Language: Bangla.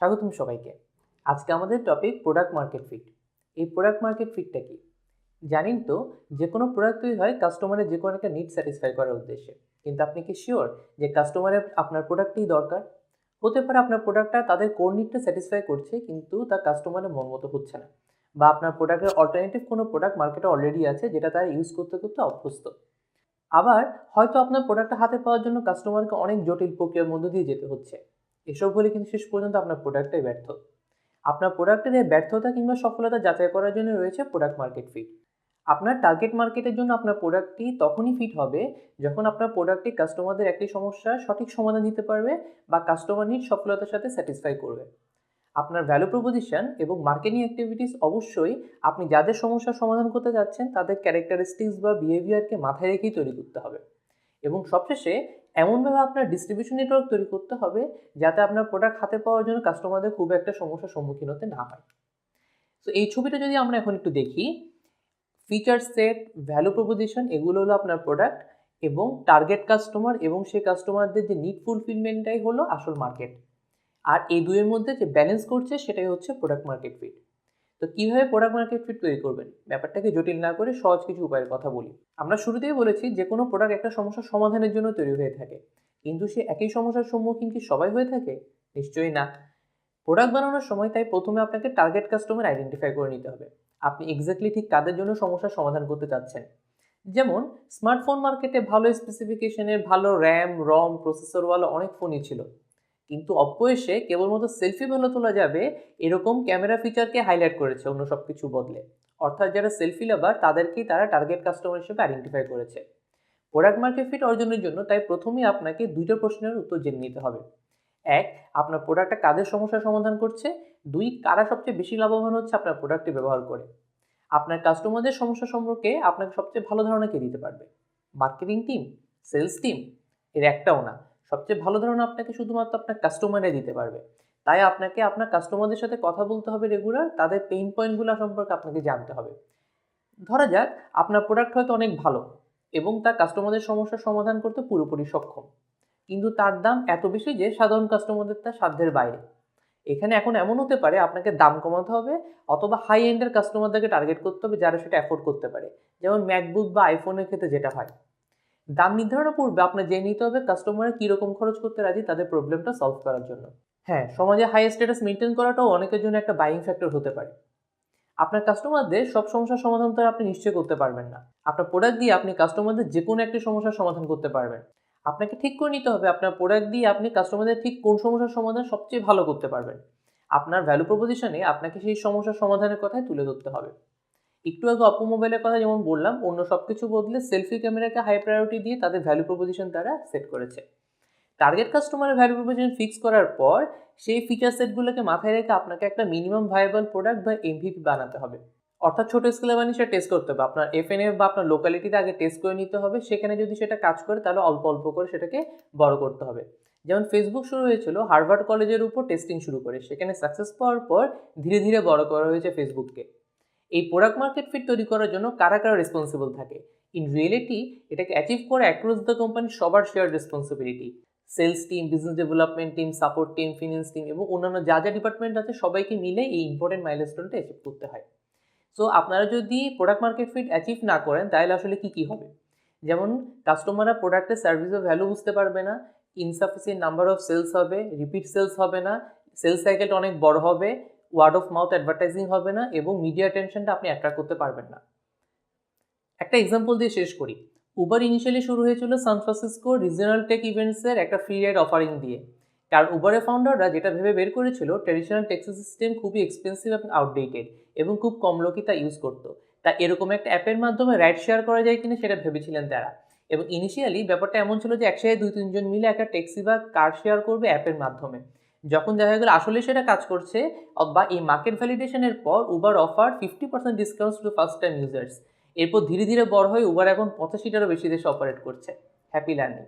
স্বাগতম সবাইকে। আজকে আমাদের টপিক প্রোডাক্ট মার্কেট ফিট। এই প্রোডাক্ট মার্কেট ফিটটা কি? জানেন তো, যে কোনো প্রোডাক্ট তৈরি হয় কাস্টমারের যে কোনো একটা নিড স্যাটিসফাই করার উদ্দেশ্যে। কিন্তু আপনি কি শিওর যে কাস্টমারের আপনার প্রোডাক্টই দরকার? হতে পারে আপনার প্রোডাক্টটা তাদের কোর নিডটা স্যাটিসফাই করছে, কিন্তু তা কাস্টমারের মন মতো হচ্ছে না। বা আপনার প্রোডাক্টের অল্টারনেটিভ কোনো প্রোডাক্ট মার্কেটে অলরেডি আছে, যেটা তারা ইউজ করতে করতে অভ্যস্ত। আবার হয়তো আপনার প্রোডাক্টটা হাতে পাওয়ার জন্য কাস্টমারকে অনেক জটিল প্রক্রিয়ার মধ্য দিয়ে যেতে হচ্ছে। এসব হলে কিন্তু শেষ পর্যন্ত আপনার প্রোডাক্টটাই ব্যর্থ। আপনার প্রোডাক্টের এই ব্যর্থতা কিংবা সফলতা যাচাই করার জন্য রয়েছে প্রোডাক্ট মার্কেট ফিট। আপনার টার্গেট মার্কেটের জন্য আপনার প্রোডাক্টটি তখনই ফিট হবে যখন আপনার প্রোডাক্টটি কাস্টমারদের একটি সমস্যার সঠিক সমাধান দিতে পারবে বা কাস্টমার নিড সফলতার সাথে স্যাটিসফাই করবে। আপনার ভ্যালু প্রপোজিশন এবং মার্কেটিং অ্যাক্টিভিটিস অবশ্যই আপনি যাদের সমস্যার সমাধান করতে যাচ্ছেন তাদের ক্যারেক্টারিস্টিক্স বা বিহেভিয়ারকে মাথায় রেখেই তৈরি করতে হবে। এবং সবশেষে এমনভাবে আপনার ডিস্ট্রিবিউশন নেটওয়ার্ক তৈরি করতে হবে যাতে আপনার প্রোডাক্ট হাতে পাওয়ার জন্য কাস্টমারদের খুব একটা সমস্যার সম্মুখীন হতে না হয়। তো এই ছবিটা যদি আমরা এখন একটু দেখি, ফিচার সেট, ভ্যালু প্রপোজিশন এগুলো হলো আপনার প্রোডাক্ট, এবং টার্গেট কাস্টমার এবং সেই কাস্টমারদের যে নিড ফুলফিলমেন্টটাই হলো আসল মার্কেট। আর এই দুইয়ের মধ্যে যে ব্যালেন্স করছে সেটাই হচ্ছে প্রোডাক্ট মার্কেট ফিট। তো কিভাবে প্রোডাক্ট মার্কেট ফিট তৈরি করবেন, ব্যাপারটাকে জটিল না করে সহজ কিছু উপায়ের কথা বলি। আমরা শুরুতেই বলেছি যে কোনো প্রোডাক্ট একটা সমস্যার সমাধানের জন্য তৈরি হয়ে থাকে, কিন্তু সে একই সমস্যার সম্মুখীন কি সবাই হয়ে থাকে? নিশ্চয়ই না। প্রোডাক্ট বানানোর সময় তাই প্রথমে আপনাকে টার্গেট কাস্টমার আইডেন্টিফাই করে নিতে হবে। আপনি এক্স্যাক্টলি ঠিক কাদের জন্য সমস্যার সমাধান করতে চাচ্ছেন। যেমন স্মার্টফোন মার্কেটে ভালো স্পেসিফিকেশনের, ভালো র্যাম রম প্রসেসরওয়ালা অনেক ফোনই ছিল, কিন্তু অপ্পো এসে কেবলমাত্র সেলফি ভালো তোলা যাবে এরকম ক্যামেরা ফিচারকে হাইলাইট করেছে অন্য সব কিছু বদলে। অর্থাৎ যারা সেলফি লাভার তাদেরকেই তারা টার্গেট কাস্টমার হিসেবে আইডেন্টিফাই করেছে। প্রোডাক্ট মার্কেট ফিট অর্জনের জন্য তাই প্রথমেই আপনাকে দুইটা প্রশ্নের উত্তর জেনে নিতে হবে। এক, আপনার প্রোডাক্টটা কাদের সমস্যার সমাধান করছে। দুই, কারা সবচেয়ে বেশি লাভবান হচ্ছে আপনার প্রোডাক্টটি ব্যবহার করে। আপনার কাস্টমারদের সমস্যা সম্পর্কে আপনাকে সবচেয়ে ভালো ধারণা কে দিতে পারবে? Marketing team? Sales team? এর একটাও না। সবচেয়ে ভালো ধারণা আপনাকে শুধুমাত্র আপনার কাস্টমাররাই দিতে পারবে। তাই আপনাকে আপনার কাস্টমারদের সাথে কথা বলতে হবে রেগুলার, তাদের পেইন পয়েন্টগুলো সম্পর্কে আপনাকে জানতে হবে। ধরা যাক আপনার প্রোডাক্ট হয়তো অনেক ভালো এবং তা কাস্টমারদের সমস্যার সমাধান করতে পুরোপুরি সক্ষম, কিন্তু তার দাম এত বেশি যে সাধারণ কাস্টমারদের তার সাধ্যের বাইরে। এখানে এখন এমন হতে পারে আপনাকে দাম কমাতে হবে, অথবা হাই এন্ডের কাস্টমারদেরকে টার্গেট করতে হবে যারা সেটা অ্যাফোর্ড করতে পারে। যেমন ম্যাকবুক বা আইফোনের ক্ষেত্রে যেটা হয়। দাম নির্ধারণের পূর্বে আপনার জেনে নিতে হবে কাস্টমাররা কীরকম খরচ করতে রাজি তাদের প্রবলেমটা সলভ করার জন্য। হ্যাঁ, সমাজে হাই স্ট্যাটাস মেনটেন করাটাও অনেকের জন্য একটা বাইং ফ্যাক্টর হতে পারে। আপনার কাস্টমারদের সব সমস্যার সমাধান তো আপনি নিশ্চয়ই করতে পারবেন না। আপনার প্রোডাক্ট দিয়ে আপনি কাস্টমারদের যে কোনো একটি সমস্যার সমাধান করতে পারবেন। আপনাকে ঠিক করে নিতে হবে আপনার প্রোডাক্ট দিয়ে আপনি কাস্টমারদের ঠিক কোন সমস্যার সমাধান সবচেয়ে ভালো করতে পারবেন। আপনার ভ্যালু প্রপোজিশনে আপনাকে সেই সমস্যার সমাধানের কথাই তুলে ধরতে হবে। একটু আগে অপো মোবাইলের কথা যেমন বললাম, অন্য সব কিছু বদলে সেলফি ক্যামেরাকে হাই প্রায়োরিটি দিয়ে তাদের ভ্যালু প্রপোজিশন তারা সেট করেছে। টার্গেট কাস্টমারের ভ্যালু প্রপোজিশন ফিক্স করার পর সেই ফিচার সেটগুলোকে মাথায় রেখে আপনাকে একটা মিনিমাম ভায়াবল প্রোডাক্ট বা এমভিপি বানাতে হবে। অর্থাৎ ছোট স্কেলে বানিয়ে সেটা টেস্ট করতে হবে। আপনার এফএনএফ বা আপনার লোকালিটিতে আগে টেস্ট করে নিতে হবে। সেখানে যদি সেটা কাজ করে তাহলে অল্প অল্প করে সেটাকে বড় করতে হবে। যেমন ফেসবুক শুরু হয়েছিল হার্ভার্ড কলেজের উপর টেস্টিং শুরু করে, সেখানে সাকসেস পাওয়ার পর ধীরে ধীরে বড় করা হয়েছে ফেসবুককে। এই প্রোডাক্ট মার্কেট ফিট তৈরি করার জন্য কারা কারা রেসপন্সিবল থাকে? ইন রিয়েলিটি এটাকে অ্যাচিভ করে অ্যাক্রস দ্য কোম্পানি সবার share responsibility. Sales team, business development team, support team, finance team এবং অন্যান্য যা যা ডিপার্টমেন্ট আছে সবাইকে মিলে এই ইম্পর্টেন্ট মাইলস্টোনটা অ্যাচিভ করতে হয়। সো আপনারা যদি প্রোডাক্ট মার্কেট ফিট অ্যাচিভ না করেন তাহলে আসলে কী হবে? যেমন কাস্টমাররা প্রোডাক্টের সার্ভিসের ভ্যালু বুঝতে পারবে না, ইনসাফিসিয়েন্ট নাম্বার অফ সেলস হবে, রিপিট সেলস হবে না, সেলস সাইকেলটা অনেক বড় হবে, ওয়ার্ড অফ মাউথ অ্যাডভার্টাইজিং হবে না এবং মিডিয়া অ্যাটেনশনটা আপনি অ্যাট্রাক্ট করতে পারবেন না। একটা এক্সাম্পল দিয়ে শেষ করি। উবার ইনিশিয়ালি শুরু হয়েছিল সান ফ্রান্সিসকো রিজিওনাল টেক ইভেন্টসের একটা ফ্রি রাইড অফারিং দিয়ে। কারণ উবারের ফাউন্ডাররা যেটা ভেবে বের করেছিল ট্র্যাডিশনাল ট্যাক্সি সিস্টেম খুবই এক্সপেন্সিভ এবং আউটডেটেড এবং খুব কম লোকই তা ইউজ করতো। তা এরকম একটা অ্যাপের মাধ্যমে রাইড শেয়ার করা যায় কিনা সেটা ভেবেছিলেন তারা। এবং ইনিশিয়ালি ব্যাপারটা এমন ছিল যে একসাথে 2-3 জন মিলে একটা ট্যাক্সি বা কার শেয়ার করবে অ্যাপের মাধ্যমে। যখন দেখা গেল আসলে সেটা কাজ করছে বা এই মার্কেট ভ্যালিডেশনের পর Uber offer 50% discount to first time users. এরপর ধীরে ধীরে বড় হয়ে উবার এখন 85টারও বেশি দেশে অপারেট করছে। Happy learning.